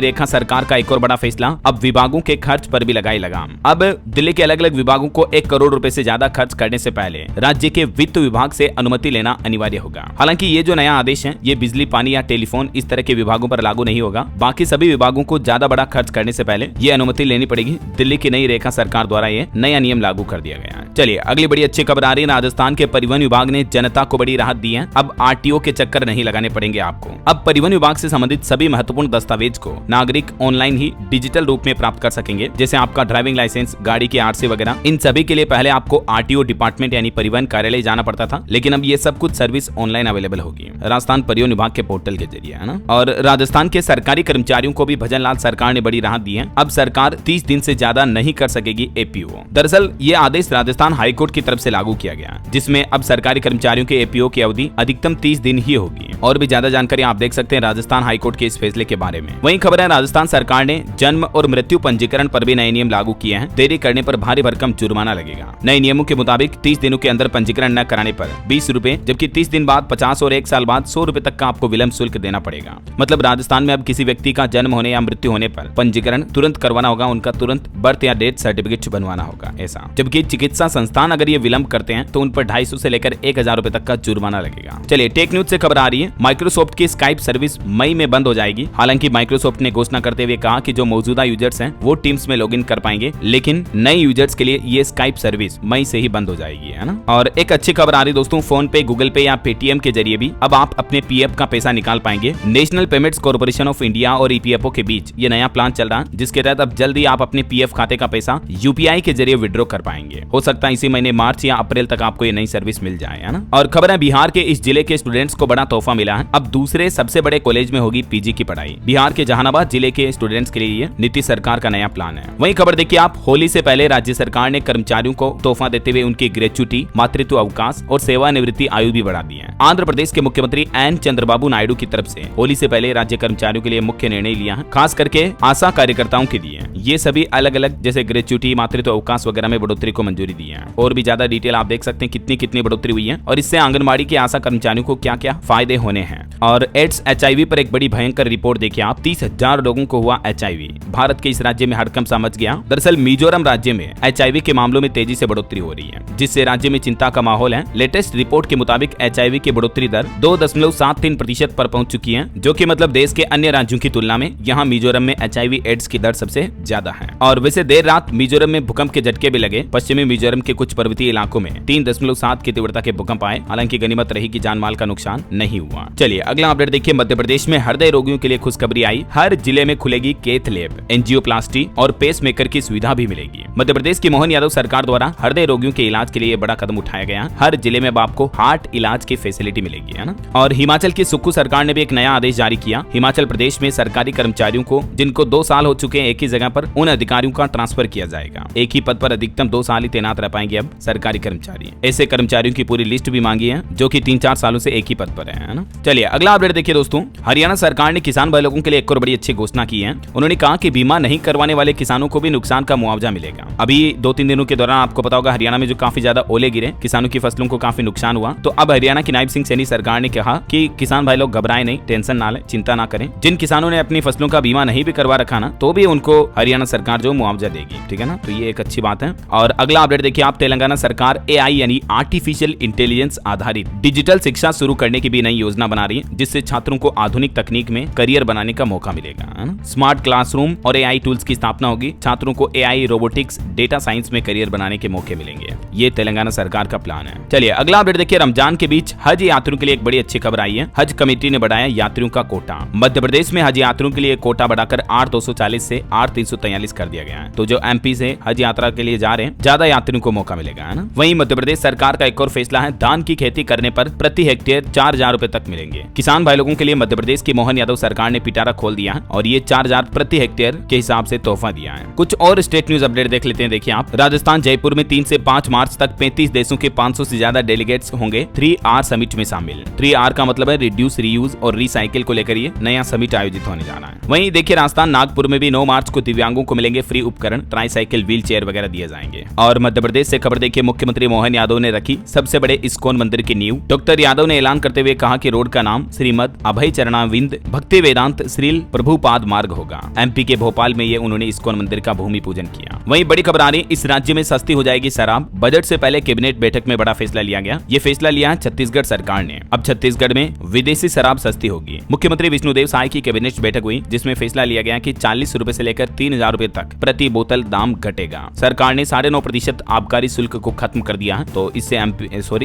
रेखा सरकार का एक और बड़ा फैसला, अब विभागों के खर्च पर भी लगाई लगाम। अब दिल्ली के अलग अलग विभागों को 1 करोड़ रुपए से ज्यादा खर्च करने से पहले राज्य के वित्त विभाग से अनुमति लेना अनिवार्य होगा। हालांकि ये जो नया आदेश है ये बिजली, पानी या टेलीफोन इस तरह के विभागों पर लागू नहीं होगा। बाकी सभी विभागों को ज्यादा बड़ा खर्च करने से पहले ये अनुमति लेनी पड़ेगी। दिल्ली की नई रेखा सरकार द्वारा ये नया नियम लागू कर दिया गया है। चलिए अगली बड़ी अच्छी खबर आ रही है, राजस्थान के परिवहन विभाग ने जनता को बड़ी राहत दी है। अब आरटीओ के चक्कर नहीं लगाने पड़ेंगे आपको। अब परिवहन विभाग से संबंधित सभी महत्वपूर्ण दस्तावेज को नागरिक ऑनलाइन ही डिजिटल रूप में प्राप्त कर सकेंगे, जैसे आपका ड्राइविंग लाइसेंस, गाड़ी की आरसी वगैरह। इन सभी के लिए पहले आपको आरटीओ डिपार्टमेंट यानी परिवहन कार्यालय जाना पड़ता था, लेकिन अब ये सब कुछ सर्विस ऑनलाइन अवेलेबल होगी राजस्थान परिवहन विभाग के पोर्टल के जरिए, है ना। और राजस्थान के सरकारी कर्मचारियों को भी भजन लाल सरकार ने बड़ी राहत दी है। अब सरकार 30 दिन से ज्यादा नहीं कर सकेगी एपीओ। दरअसल ये आदेश राजस्थान हाईकोर्ट की तरफ से लागू किया गया, जिसमें अब सरकारी कर्मचारियों के एपीओ की अवधि अधिकतम 30 दिन ही होगी। और भी ज्यादा जानकारी आप देख सकते हैं राजस्थान हाईकोर्ट के इस फैसले के बारे में। वहीं खबर है राजस्थान सरकार ने जन्म और मृत्यु पंजीकरण पर भी नए नियम लागू किए हैं। देरी करने पर भारी भरकम जुर्माना लगेगा। नए नियमों के मुताबिक 30 दिनों के अंदर पंजीकरण न कराने पर 20 रुपए, जबकि 30 दिन बाद 50 और 1 साल बाद 100 रुपए तक का आपको विलंब शुल्क देना पड़ेगा। मतलब राजस्थान में अब किसी व्यक्ति का जन्म होने या मृत्यु होने पर पंजीकरण तुरंत करवाना होगा, उनका तुरंत बर्थ या डेथ सर्टिफिकेट बनवाना होगा ऐसा। जबकि चिकित्सा संस्थान अगर ये विलंब करते हैं तो उन पर 250 से लेकर 1000 रुपए तक का जुर्माना लगेगा। चलिए टेक न्यूज से खबर आ रही है, माइक्रोसॉफ्ट की स्काइप सर्विस मई में बंद हो जाएगी। हालांकि माइक्रोसॉफ्ट ने घोषणा करते हुए कहा कि जो मौजूदा यूजर्स हैं वो टीम्स में लॉगिन कर पाएंगे, लेकिन नए यूजर्स के लिए ये स्काइप सर्विस मई से ही बंद हो जाएगी, है ना। और एक अच्छी खबर आ रही दोस्तों, फोन पे, गूगल पे या पेटीएम के जरिए भी अब आप अपने पीएफ का पैसा निकाल पाएंगे। National payments corporation of India और ईपीएफओ के बीच ये नया प्लान चल रहा है, जिसके तहत अब जल्दी आप अपने पीएफ खाते का पैसा यूपीआई के जरिए विड्रॉ कर पाएंगे। हो सकता है इसी महीने मार्च या अप्रैल तक आपको ये नई सर्विस मिल जाए, है ना। और खबर है बिहार के इस जिले के स्टूडेंट्स को बड़ा तोहफा मिला है। अब दूसरे सबसे बड़े कॉलेज में होगी पीजी की पढ़ाई। बिहार के जहानाबाद जिले के स्टूडेंट्स के लिए नीतीश सरकार का नया प्लान है। वहीं खबर देखिए आप, होली से पहले राज्य सरकार ने कर्मचारियों को तोहफा देते हुए उनकी ग्रेच्युटी, मातृत्व अवकाश और सेवानिवृत्ति आयु भी बढ़ा दी है। आंध्र प्रदेश के मुख्यमंत्री एन चंद्रबाबू नायडू की तरफ से होली से पहले राज्य कर्मचारियों के लिए मुख्य निर्णय लिया है, खास करके आशा कार्यकर्ताओं के लिए। ये सभी अलग अलग जैसे ग्रेच्युटी, मातृत्व अवकाश वगैरह में बढ़ोतरी को मंजूरी दी है। और भी ज्यादा डिटेल आप देख सकते हैं कितनी बढ़ोतरी हुई है और इससे आंगनबाड़ी के आशा कर्मचारियों को क्या क्या फायदे होने हैं। और एड्स HIV पर एक बड़ी भयंकर रिपोर्ट देखिए आप, 30,000 लोगों को हुआ HIV। भारत के इस राज्य में हड़कंप सा मच गया। दरअसल मिजोरम राज्य में HIV के मामलों में तेजी से बढ़ोतरी हो रही है, जिससे राज्य में चिंता का माहौल है। लेटेस्ट रिपोर्ट के मुताबिक HIV की बढ़ोतरी दर 2.73% पर पहुंच चुकी है, जो कि मतलब देश के अन्य राज्यों की तुलना में यहाँ मिजोरम में HIV एड्स की दर सबसे ज्यादा है। और वैसे देर रात मिजोरम में भूकंप के झटके भी लगे। पश्चिमी मिजोरम के कुछ पर्वतीय इलाकों में 3.7 की तीव्रता के भूकंप आए। हालांकि गनीमत रही कि जान माल का नुकसान नहीं हुआ। चलिए अगला अपडेट देखिए, मध्य प्रदेश में हृदय रोगियों के लिए खुशखबरी आई। हर जिले में खुलेगी कैथ लैब, एंजियोप्लास्टी और पेस मेकर की सुविधा भी मिलेगी। मध्य प्रदेश की मोहन यादव सरकार द्वारा हृदय रोगियों के इलाज के लिए बड़ा कदम उठाया गया। हर जिले में अब आपको हार्ट इलाज की फैसिलिटी मिलेगी, है ना। और हिमाचल की सुक्खू सरकार ने भी एक नया आदेश जारी किया। हिमाचल प्रदेश में सरकारी कर्मचारियों को जिनको 2 साल हो चुके हैं एक ही जगह पर, उन अधिकारियों का ट्रांसफर किया जाएगा। एक ही पद पर अधिकतम 2 साल ही तैनात रह पाएंगे अब सरकारी कर्मचारी। ऐसे कर्मचारियों की पूरी लिस्ट भी मांगी है जो कि 3-4 सालों से एक ही पद पर है ना। चलिए अगला अपडेट देखिए दोस्तों, हरियाणा सरकार ने किसान भाई लोगों के लिए एक और बड़ी अच्छी घोषणा की है। उन्होंने कहा कि बीमा नहीं करवाने वाले किसानों को भी नुकसान का मुआवजा मिलेगा। अभी 2-3 दिनों के दौरान आपको पता होगा हरियाणा में जो काफी ज्यादा ओले गिरे, किसानों की फसलों को काफी नुकसान हुआ। तो अब हरियाणा की नायब सिंह सैनी सरकार ने कहा कि किसान भाई लोग घबराएं नहीं, टेंशन ना लें, चिंता ना करें। जिन किसानों ने अपनी फसलों का बीमा नहीं भी करवा रखा ना, तो भी उनको हरियाणा सरकार जो मुआवजा देगी, ठीक है ना। तो ये एक अच्छी बात है। और अगला अपडेट देखिए आप, तेलंगाना सरकार AI यानी आर्टिफिशियल इंटेलिजेंस आधारित डिजिटल शिक्षा शुरू करने की भी नई योजना बना रही है, जिससे छात्रों को आधुनिक तकनीक में करियर बनाने का मौका मिलेगा, है ना। स्मार्ट क्लासरूम और AI टूल्स की स्थापना होगी। छात्रों को AI, रोबोटिक्स, डेटा साइंस में करियर बनाने के मौके मिलेंगे। ये तेलंगाना सरकार का प्लान है। चलिए अगला अपडेट देखिए, रमजान के बीच हज यात्रियों के लिए एक बड़ी अच्छी खबर आई है। हज कमेटी ने बढ़ाया यात्रियों का कोटा। मध्य प्रदेश में हज यात्रियों के लिए कोटा बढ़ाकर 8,240 से 8,343 कर दिया गया है। तो जो एमपी से हज यात्रा के लिए जा रहे हैं, ज्यादा यात्रियों को मौका मिलेगा, है ना। वहीं मध्य प्रदेश सरकार का एक और फैसला है, धान की खेती करने पर प्रति हेक्टेयर 4,000 रुपए तक मिलेंगे। किसान भाई लोगों के लिए मध्य प्रदेश की मोहन यादव सरकार ने पिटारा खोल दिया है और ये 4,000 प्रति हेक्टेयर के हिसाब से तोहफा दिया है। कुछ और स्टेट न्यूज अपडेट देख लेते हैं। देखिए आप, राजस्थान जयपुर में 3 से 5 मार्च तक 35 देशों के 500 से ज्यादा डेलीगेट्स होंगे 3R समिट में शामिल। 3R का मतलब है रिड्यूस, रीयूज और रिसाइकिल को लेकर ये नया समिट आयोजित होने जा रहा है। वहीं देखिए राजस्थान नागपुर में भी 9 मार्च को दिव्यांगों को मिलेंगे फ्री उपकरण, ट्राईसाइकिल, व्हील चेयर वगैरह दिए जाएंगे। और मध्य प्रदेश से खबर देखिए, मुख्यमंत्री मोहन यादव ने रखी सबसे बड़े इस्कॉन मंदिर की नींव। डॉक्टर यादव ने ऐलान करते हुए कहा कि रोड का नाम श्रीमद अभय चरणाविंद भक्ति वेदांत श्रील प्रभुपाद मार्ग होगा। एमपी के भोपाल में ये उन्होंने इस्कॉन मंदिर का भूमि पूजन किया। वहीं बड़ी खबर आ रही, इस राज्य में सस्ती हो जाएगी शराब। बजट से पहले कैबिनेट बैठक में बड़ा फैसला लिया गया। ये फैसला लिया है छत्तीसगढ़ सरकार ने। अब छत्तीसगढ़ में विदेशी शराब सस्ती होगी। मुख्यमंत्री विष्णुदेव साय की कैबिनेट बैठक हुई जिसमें फैसला लिया गया कि 40 रुपए से लेकर 3,000 रुपए तक प्रति बोतल दाम घटेगा। सरकार ने 9.5% आबकारी शुल्क को खत्म कर दिया है, तो इससे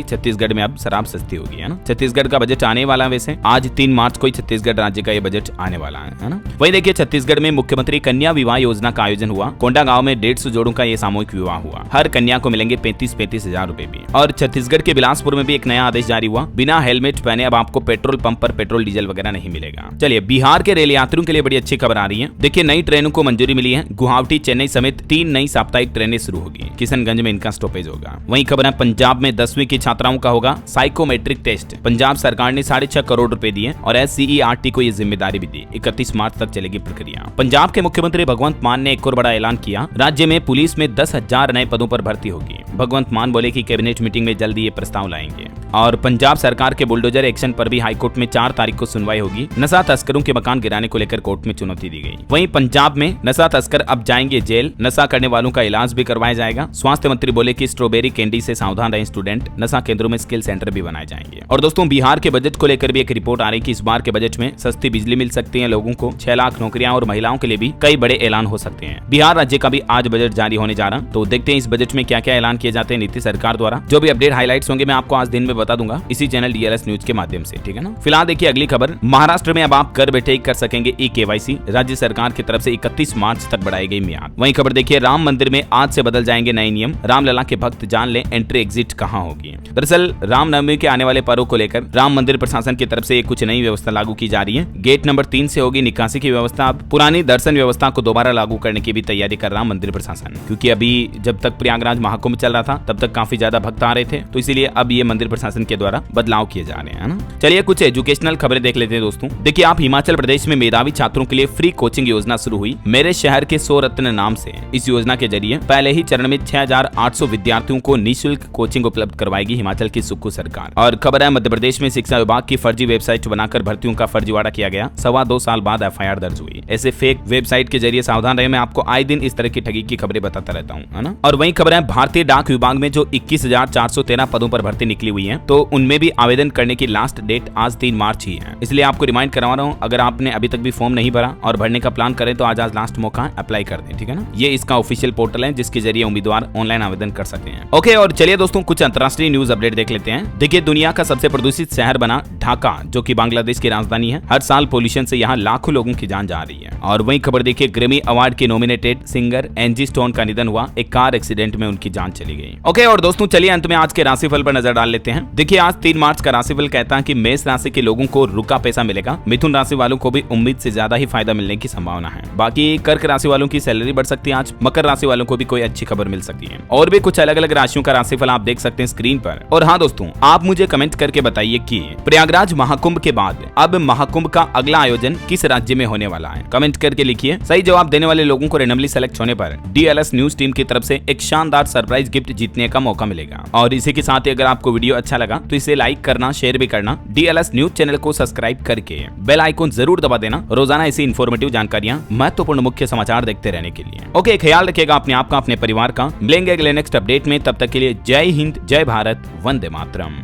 छत्तीसगढ़ में अब शराब सस्ती होगी, है ना। छत्तीसगढ़ का बजट आने वाला है। वैसे आज 3 मार्च को छत्तीसगढ़ राज्य का ये बजट आने वाला है ना। वही देखिए छत्तीसगढ़ में मुख्यमंत्री कन्या विवाह योजना का आयोजन हुआ। कोंडा गांव में 150 जोड़ों का ये सामूहिक विवाह हुआ। हर कन्या को मिलेंगे 35 हजार रुपए भी। और छत्तीसगढ़ के बिलासपुर में भी एक नया आदेश जारी हुआ, बिना हेलमेट पहने अब आपको पेट्रोल पंप पर पेट्रोल डीजल वगैरह नहीं मिलेगा। चलिए बिहार के रेल यात्रियों के लिए बड़ी अच्छी खबर आ रही है। देखिए नई ट्रेनों को मंजूरी मिली है। गुवाहाटी, चेन्नई समेत 3 नई साप्ताहिक ट्रेनें शुरू होगी। किशनगंज में इनका स्टॉपेज होगा। वहीं खबर है पंजाब में 10वीं की छात्राओं का होगा साइकोमेट्रिक टेस्ट। पंजाब सरकार ने 6.5 करोड़ रुपए दिए और SCERT को ये जिम्मेदारी भी दी। 31 मार्च तक चलेगी प्रक्रिया। पंजाब के मुख्यमंत्री भगवंत मान ने एक और बड़ा ऐलान किया, राज्य में पुलिस में 10,000 नए पदों पर भर्ती होगी। भगवंत मान बोले कि कैबिनेट मीटिंग में जल्दी ये प्रस्ताव लाएंगे। और पंजाब सरकार के बुलडोजर एक्शन पर भी हाईकोर्ट में 4 तारीख को सुनवाई होगी। नशा तस्करों के मकान गिराने को लेकर कोर्ट में चुनौती दी गई। वहीं पंजाब में नशा तस्कर अब जाएंगे जेल। नशा करने वालों का इलाज भी करवाया जाएगा। स्वास्थ्य मंत्री बोले कि स्ट्रॉबेरी कैंडी से सावधान रहें स्टूडेंट। नशा केंद्रों में स्किल सेंटर भी बनाए जाएंगे। और दोस्तों बिहार के बजट को लेकर भी एक रिपोर्ट आ रही कि इस बार के बजट में सस्ती बिजली मिल सकती है लोगों को, 6 लाख नौकरियां और महिलाओं के लिए भी कई बड़े ऐलान हो सकते हैं। बिहार राज्य का भी आज बजट जारी होने जा रहा, तो देखते हैं इस बजट में क्या क्या ऐलान किए जाते हैं नीतीश सरकार द्वारा। जो भी अपडेट हाईलाइट्स होंगे मैं आपको आज दिन में बता दूंगा इसी चैनल DLS न्यूज के माध्यम से, ठीक है ना। फिलहाल देखिए अगली खबर, महाराष्ट्र में अब आप घर बैठे ही कर सकेंगे eKYC। राज्य सरकार की तरफ से 31 मार्च तक बढ़ाई गई मियाद। वहीं खबर देखिए, राम मंदिर में आज से बदल जाएंगे नए नियम। रामलला के भक्त जान ले एंट्री एग्जिट कहां होगी। दरअसल रामनवमी के आने वाले पर्व को लेकर राम मंदिर प्रशासन की तरफ से कुछ नई व्यवस्था लागू की जा रही है। गेट नंबर 3 से होगी निकासी की व्यवस्था। अब पुरानी दर्शन व्यवस्था को दोबारा लागू करने की भी तैयारी कर रहा मंदिर प्रशासन, क्योंकि अभी जब तक प्रयागराज महाकुंभ चल रहा था तब तक काफी ज्यादा भक्त आ रहे थे, तो इसीलिए अब ये मंदिर प्रशासन के द्वारा बदलाव किए जा रहे हैं ना। चलिए कुछ एजुकेशनल खबरें देख लेते हैं दोस्तों। देखिए आप, हिमाचल प्रदेश में मेधावी छात्रों के लिए फ्री कोचिंग योजना शुरू हुई मेरे शहर के 100 रत्न नाम से। इस योजना के जरिए पहले ही चरण में 6,800 विद्यार्थियों को निःशुल्क कोचिंग उपलब्ध करवाएगी हिमाचल की सुक्खू सरकार। और खबर है मध्य प्रदेश में शिक्षा विभाग की फर्जी वेबसाइट बनाकर भर्तियों का फर्जीवाड़ा किया गया। 2.25 साल बाद FIR दर्ज हुई। ऐसे फेक वेबसाइट के जरिए सावधान रहे। मैं आपको आए दिन इस तरह की ठगी की खबरें बताता रहता हूँ, है ना। और वहीं खबर है भारतीय डाक विभाग में जो 21,413 पदों पर भर्ती निकली हुई है, तो उनमें भी आवेदन करने की लास्ट डेट आज 3 मार्च ही है। इसलिए आपको रिमाइंड करवा रहा हूँ, अगर आपने अभी तक भी फॉर्म नहीं भरा और भरने का प्लान करें तो आज लास्ट मौका है, अप्लाई कर दें, ठीक है ना। ये इसका ऑफिशियल पोर्टल है जिसके जरिए उम्मीदवार ऑनलाइन आवेदन कर सकते हैं। ओके, और चलिए दोस्तों कुछ अंतर्राष्ट्रीय न्यूज अपडेट देख लेते हैं। देखिए दुनिया का सबसे प्रदूषित शहर बना ढाका, जो कि बांग्लादेश की राजधानी है। हर साल पोल्यूशन से यहाँ लाखों लोगों की जान जा रही है। और वहीं खबर देखिए, ग्रैमी अवार्ड के नॉमिनेटेड सिंगर एंजी स्टोन का निधन हुआ। एक कार एक्सीडेंट में उनकी जान चली गई। ओके, और दोस्तों चलिए अंत में आज के राशिफल पर नजर डाल लेते हैं। देखिए आज 3 मार्च का राशिफल कहता है कि मेष राशि के लोगों को रुका पैसा मिलेगा। मिथुन राशि वालों को भी उम्मीद से ज्यादा ही फायदा मिलने की संभावना है। बाकी कर्क राशि वालों की सैलरी बढ़ सकती है आज। मकर राशि वालों को भी कोई अच्छी खबर मिल सकती है। और भी कुछ अलग अलग राशियों का राशिफल आप देख सकते हैं स्क्रीन पर। और हाँ दोस्तों, आप मुझे कमेंट करके बताइए कि प्रयागराज महाकुंभ के बाद अब महाकुंभ का अगला आयोजन किस राज्य में होने वाला है। कमेंट करके लिखिए। सही जवाब देने वाले लोगों को रैंडमली सेलेक्ट होने पर DLS न्यूज टीम की तरफ से एक शानदार सरप्राइज गिफ्ट जीतने का मौका मिलेगा। और इसी के साथ ही अगर आपको वीडियो अच्छा लगा तो इसे लाइक करना, शेयर भी करना। DLS न्यूज चैनल को सब्सक्राइब करके बेल आइकन जरूर दबा देना, रोजाना ऐसी इन्फॉर्मेटिव जानकारियां, महत्वपूर्ण मुख्य समाचार देखते रहने के लिए। ओके, ख्याल रखिएगा अपने आप का, अपने परिवार का। मिलेंगे अगले नेक्स्ट अपडेट में, तब तक के लिए जय हिंद, जय भारत, वंदे मातरम।